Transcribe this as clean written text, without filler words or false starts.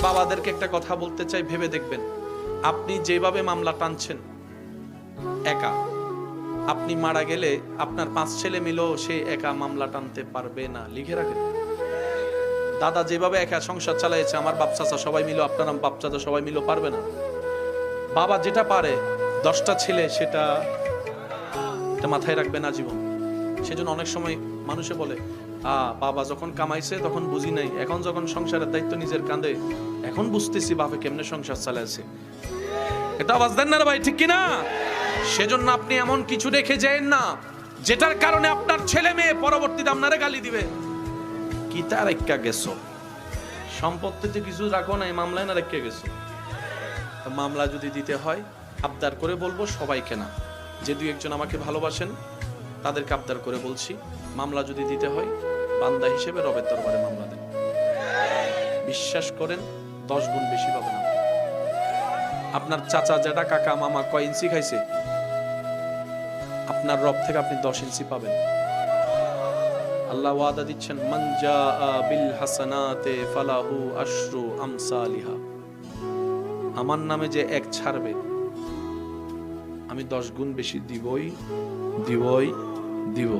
বাবাদেরকে একটা কথা বলতে চাই, ভেবে দেখবেন, আপনি যেভাবে মামলা টানছেন একা, আপনি মারা গেলে আপনার 5 ছেলে মিলেও সে একা মামলা টানতে পারবে না। লিখে রাখেন। দাদা যেভাবে একা সংসার চালাইছে, আমার বাপ চাচা সবাই মিলে, আপনার বাপ চাচা সবাই মিলে পারবে না। বাবা যেটা পারে 10টা ছেলে সেটা মাথায় রাখবে না জীবন। সেজন্য অনেক সময় মানুষে বলে, বাবা যখন কামাইছে তখন বুঝি নাই, এখন যখন সংসারের দায়িত্ব নিজের কাঁধে, এখন বুঝতেছি বাপে কেমনে সংসার চালাইছে। এটা আওয়াজ দেন না রে ভাই, ঠিক কিনা? সেজন্য আপনি এমন কিছু রেখে যায়েন না যেটার কারণে আপনার ছেলে মেয়ে পরবর্তীতে আপনারে গালি দিবে। কি তার রেখা গেছো? সম্পত্তিতে কিছু রাখো নাই, মামলায় না রেখে গেছো। মামলা যদি দিতে হয় আবদার করে বলবো, সবাইকে না, যে 2-1 আমাকে ভালোবাসেন তাদেরকে আবদার করে বলছি, মামলা যদি দিতে হয় বান্দা হিসেবে রবের দরবারে মামলা দেন। বিশ্বাস করেন 10 গুণ বেশি পাবেন। আপনার চাচা জেঠা কাকা মামা কয় ইঞ্চি খাইছে, আপনার রব থেকে আপনি 10 ইঞ্চি পাবেন। আল্লাহ ওয়াদা দিচ্ছেন, মান জাআ বিল হাসানাতে ফালাহু আশরু আমসালিহা। আমার নামে যে এক ছাড়বে আমি 10 গুণ বেশি দিবই দিব।